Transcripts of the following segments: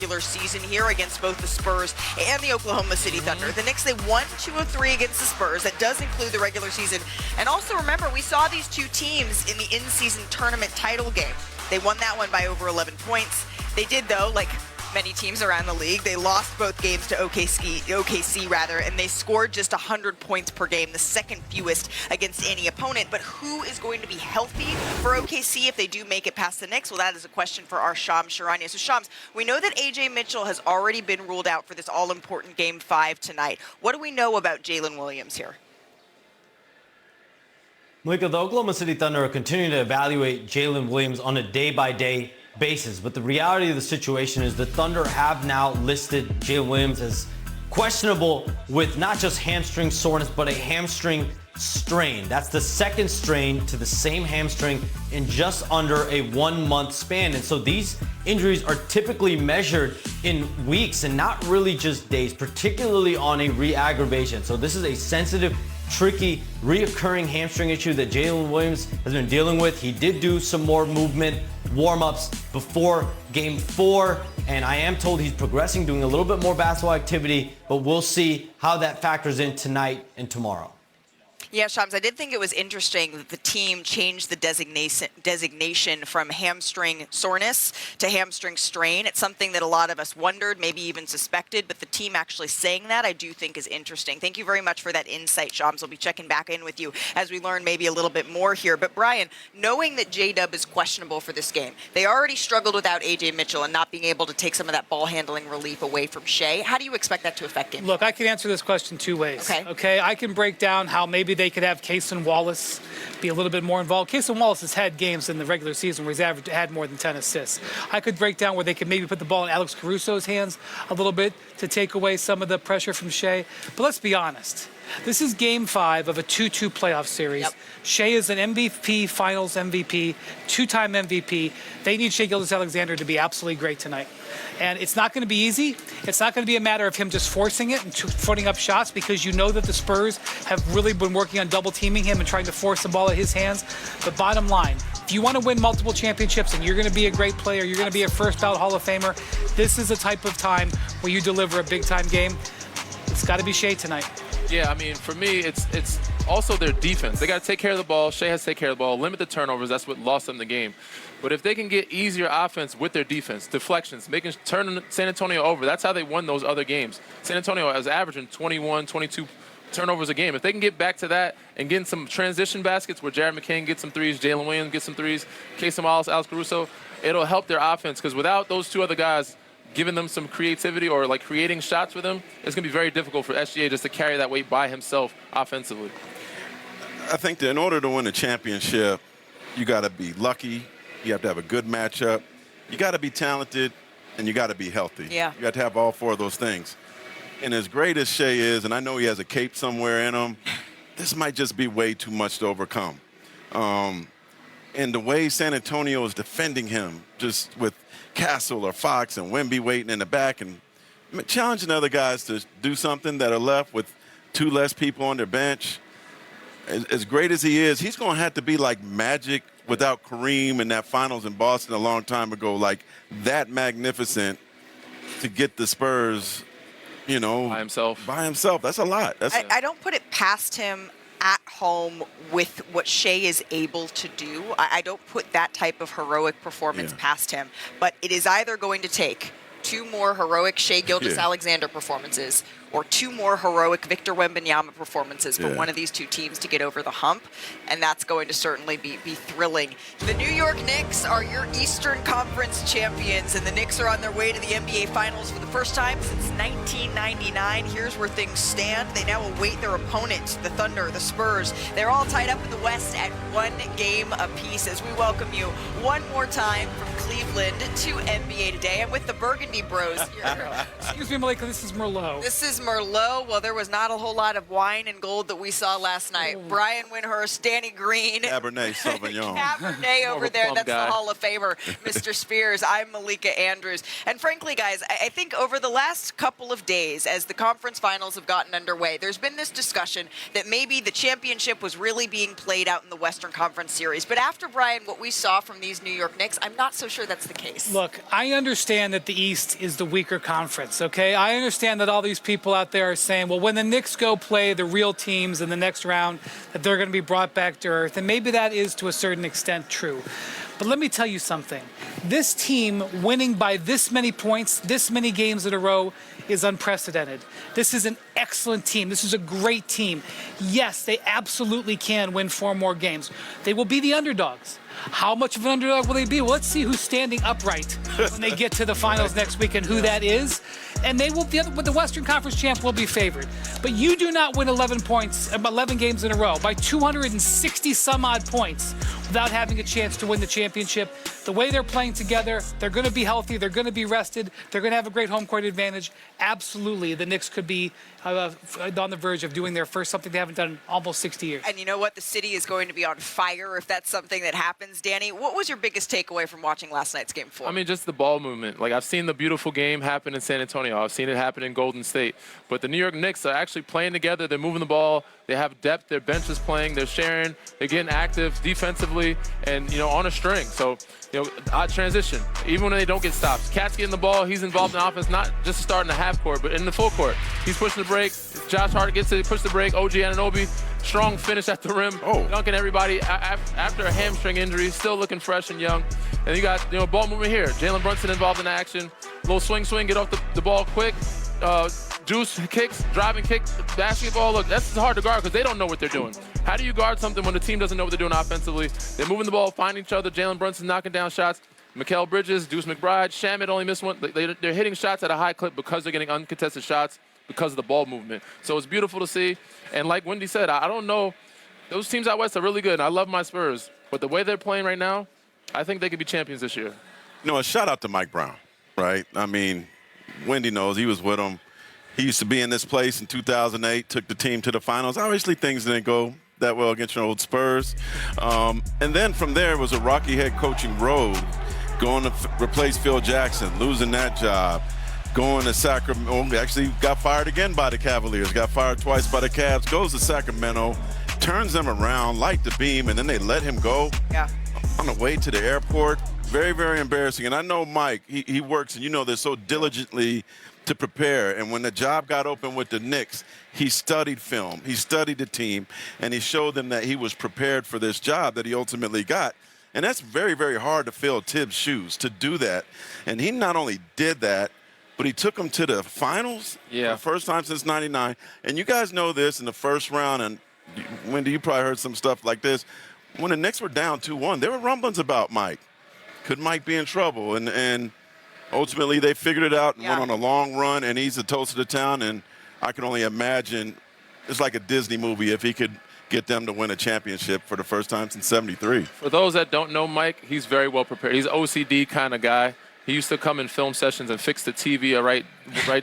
regular season here against both the Spurs and the Oklahoma City Thunder. The Knicks, they won 2 of 3 against the Spurs. That does include the regular season. And also remember, we saw these two teams in the in-season tournament title game. They won that one by over 11 points. They did, though, like many teams around the league, they lost both games to OKC, and they scored just 100 points per game, the second fewest against any opponent. But who is going to be healthy for OKC if they do make it past the Knicks? Well, that is a question for our Shams Charania. So Shams, we know that AJ Mitchell has already been ruled out for this all-important Game 5 tonight. What do we know about Jalen Williams here? Malika, the Oklahoma City Thunder are continuing to evaluate Jalen Williams on a day-by-day basis. But the reality of the situation is the Thunder have now listed Jalen Williams as questionable with not just hamstring soreness, but a hamstring strain. That's the second strain to the same hamstring in just under a 1-month span. And so these injuries are typically measured in weeks and not really just days, particularly on a re-aggravation. So this is a sensitive, tricky, reoccurring hamstring issue that Jalen Williams has been dealing with. He did do some more movement warm-ups before Game 4, and I am told he's progressing, doing a little bit more basketball activity, but we'll see how that factors in tonight and tomorrow. Yeah, Shams, I did think it was interesting that the team changed the designation from hamstring soreness to hamstring strain. It's something that a lot of us wondered, maybe even suspected, but the team actually saying that I do think is interesting. Thank you very much for that insight, Shams. We'll be checking back in with you as we learn maybe a little bit more here. But Brian, knowing that J-Dub is questionable for this game, they already struggled without AJ Mitchell and not being able to take some of that ball handling relief away from Shea. How do you expect that to affect him? Look, I can answer this question 2 ways. Okay, I can break down how maybe they could have Cason Wallace be a little bit more involved. Cason Wallace has had games in the regular season where he's had more than 10 assists. I could break down where they could maybe put the ball in Alex Caruso's hands a little bit to take away some of the pressure from Shea. But let's be honest. This is Game 5 of a 2-2 playoff series. Yep. Shea is an MVP, Finals MVP, 2-time MVP. They need Shea Gilgeous-Alexander to be absolutely great tonight. And it's not going to be easy. It's not going to be a matter of him just forcing it and putting up shots, because you know that the Spurs have really been working on double teaming him and trying to force the ball at his hands. But bottom line, if you want to win multiple championships and you're going to be a great player, you're going to be a first ballot Hall of Famer, this is a type of time where you deliver a big time game. It's got to be Shea tonight. Yeah, I mean, for me, it's also their defense. They got to take care of the ball. Shea has to take care of the ball, limit the turnovers. That's what lost them the game. But if they can get easier offense with their defense, deflections, turn San Antonio over, that's how they won those other games. San Antonio was averaging 21, 22 turnovers a game. If they can get back to that and get some transition baskets where Jared McCain gets some threes, Jalen Williams gets some threes, Cason Wallace, Alex Caruso, it'll help their offense, because without those two other guys giving them some creativity or like creating shots for them, it's going to be very difficult for SGA just to carry that weight by himself offensively. I think that in order to win a championship, you got to be lucky. You have to have a good matchup. You got to be talented, and you got to be healthy. Yeah. You got to have all 4 of those things. And as great as Shea is, and I know he has a cape somewhere in him, this might just be way too much to overcome. And the way San Antonio is defending him, just with Castle or Fox and Wemby waiting in the back and challenging other guys to do something that are left with 2 less people on their bench. As great as he is, he's going to have to be like Magic without Kareem in that finals in Boston a long time ago, like that magnificent to get the Spurs, you know, by himself. By himself. That's a lot. I don't put it past him at home with what Shea is able to do. I don't put that type of heroic performance past him. But it is either going to take 2 more heroic Shea Gilgeous-Alexander performances or 2 more heroic Victor Wembanyama performances for one of these 2 teams to get over the hump, and that's going to certainly be thrilling. The New York Knicks are your Eastern Conference champions, and the Knicks are on their way to the NBA Finals for the first time since 1999. Here's where things stand. They now await their opponents, the Thunder, the Spurs. They're all tied up in the West at 1 game apiece as we welcome you one more time from Cleveland to NBA Today. I'm with the Burgundy Bros here. Excuse me, Malika, this is Merlot. This is Mrs. Merlot, well, there was not a whole lot of wine and gold that we saw last night. Brian Windhorst, Danny Green. Cabernet Sauvignon. Cabernet over there. That's guy. the Hall of Famer, Mr. Spears. I'm Malika Andrews. And frankly, guys, I think over the last couple of days, as the conference finals have gotten underway, there's been this discussion that maybe the championship was really being played out in the Western Conference Series. But after, Brian, what we saw from these New York Knicks, I'm not so sure that's the case. Look, I understand that the East is the weaker conference, okay? I understand that all these people out there are saying, well, when the Knicks go play the real teams in the next round, that they're going to be brought back to earth. And maybe that is to a certain extent true. But let me tell you something. This team winning by this many points, this many games in a row, is unprecedented. This is an excellent team. This is a great team. Yes, they absolutely can win 4 more games. They will be the underdogs. How much of an underdog will they be? Well, let's see who's standing upright when they get to the finals next week and who that is. And they will, the Western Conference champ will be favored. But you do not win 11 games in a row by 260 some odd points without having a chance to win the championship. The way they're playing together, they're going to be healthy, they're going to be rested, they're going to have a great home court advantage. Absolutely, the Knicks could be on the verge of doing their first, something they haven't done in almost 60 years. And you know what? The city is going to be on fire if that's something that happens. Danny, what was your biggest takeaway from watching last night's Game 4? I mean, just the ball movement. Like, I've seen the beautiful game happen in San Antonio. I've seen it happen in Golden State. But the New York Knicks are actually playing together. They're moving the ball. They have depth. Their bench is playing. They're sharing. They're getting active defensively and, on a string. So, odd transition. Even when they don't get stops. Cat's getting the ball. He's involved in offense, not just starting the half court, but in the full court. He's pushing the break. Josh Hart gets it, push the break. OG Anunoby, strong finish at the rim. Dunking everybody after a hamstring injury, still looking fresh and young. And you got, ball movement here. Jalen Brunson involved in action. Little swing, get off the ball quick. Juice kicks, driving kick, basketball. Look, that's hard to guard because they don't know what they're doing. How do you guard something when the team doesn't know what they're doing offensively? They're moving the ball, finding each other. Jalen Brunson knocking down shots. Mikal Bridges, Deuce McBride, Shamet only missed one. They're hitting shots at a high clip because they're getting uncontested shots because of the ball movement. So it's beautiful to see. And like Wendy said, I don't know. Those teams out west are really good, and I love my Spurs. But the way they're playing right now, I think they could be champions this year. A shout out to Mike Brown, right? I mean, Wendy knows he was with him. He used to be in this place in 2008, took the team to the finals. Obviously, things didn't go that well against your old Spurs. And then from there, it was a rocky head coaching road, going to replace Phil Jackson, losing that job, going to Sacramento. Actually got fired again by the Cavaliers, got fired twice by the Cavs, goes to Sacramento, turns them around, light the beam, and then they let him go on the way to the airport. Very, very embarrassing. And I know Mike, he works, and this so diligently to prepare. And when the job got open with the Knicks, he studied film, he studied the team, and he showed them that he was prepared for this job that he ultimately got. And that's very, very hard to fill Tibbs' shoes, to do that. And he not only did that, but he took them to the finals for the first time since '99. And you guys know this in the first round, and Wendy, you probably heard some stuff like this. When the Knicks were down 2-1, there were rumblings about Mike. Could Mike be in trouble? And ultimately, they figured it out and went on a long run, and he's the toast of the town. And I can only imagine it's like a Disney movie if he could get them to win a championship for the first time since '73. For those that don't know Mike, he's very well prepared. He's an OCD kind of guy. He used to come in film sessions and fix the TV a right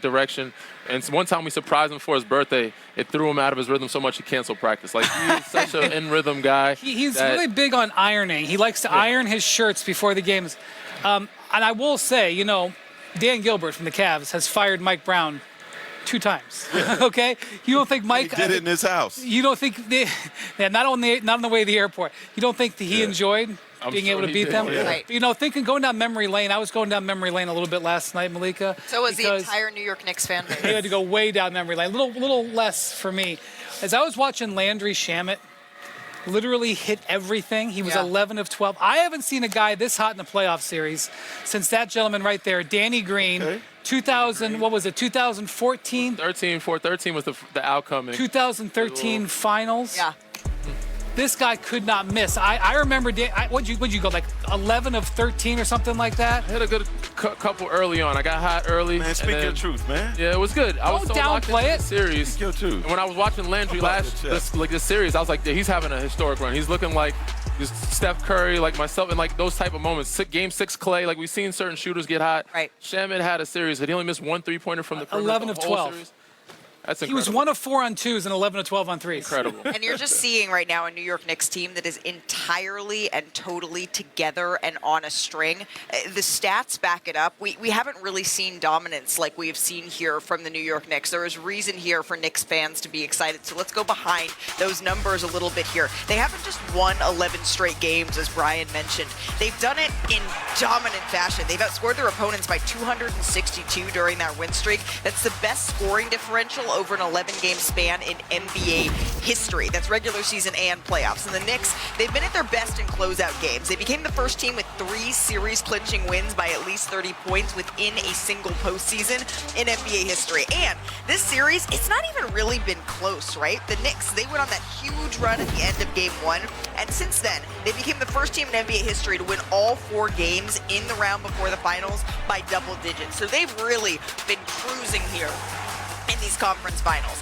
direction. And one time we surprised him for his birthday. It threw him out of his rhythm so much he canceled practice. Like, he's such an in-rhythm guy. He's really big on ironing. He likes to iron his shirts before the games. And I will say, Dan Gilbert from the Cavs has fired Mike Brown 2 times. Okay? You don't think Mike... He did it in his house. You don't think... not on the way to the airport. You don't think that he enjoyed being able to beat them? Yeah. Right. Going down memory lane. I was going down memory lane a little bit last night, Malika. So was the entire New York Knicks fan base. They had to go way down memory lane. A little less for me. As I was watching Landry Shamet literally hit everything. He was 11 of 12. I haven't seen a guy this hot in the playoff series since that gentleman right there, Danny Green. Okay. 2014? 13 was the outcome. 2013 finals. Yeah. This guy could not miss. I remember, what'd you go, like 11 of 13 or something like that? I had a good couple early on. I got hot early. Man, speak your truth, man. Yeah, it was good. I was so locked into the series. Speak your truth. And when I was watching Landry this series, I was like, he's having a historic run. He's looking like just Steph Curry, like myself, and like those type of moments. Game 6 Clay, like we've seen certain shooters get hot. Right. Shamet had a series that he only missed 1 3-pointer from the perimeter. 11 of 12. Series. That's He incredible. was 1 of 4 on 2s and 11 of 12 on 3s. Incredible. And you're just seeing right now a New York Knicks team that is entirely and totally together and on a string. The stats back it up. We haven't really seen dominance like we've seen here from the New York Knicks. There is reason here for Knicks fans to be excited. So let's go behind those numbers a little bit here. They haven't just won 11 straight games, as Brian mentioned. They've done it in dominant fashion. They've outscored their opponents by 262 during that win streak. That's the best scoring differential over an 11-game span in NBA history. That's regular season and playoffs. And the Knicks, they've been at their best in closeout games. They became the first team with 3 series-clinching wins by at least 30 points within a single postseason in NBA history. And this series, it's not even really been close, right? The Knicks, they went on that huge run at the end of Game 1. And since then, they became the first team in NBA history to win all 4 games in the round before the finals by double digits. So they've really been cruising here in these conference finals.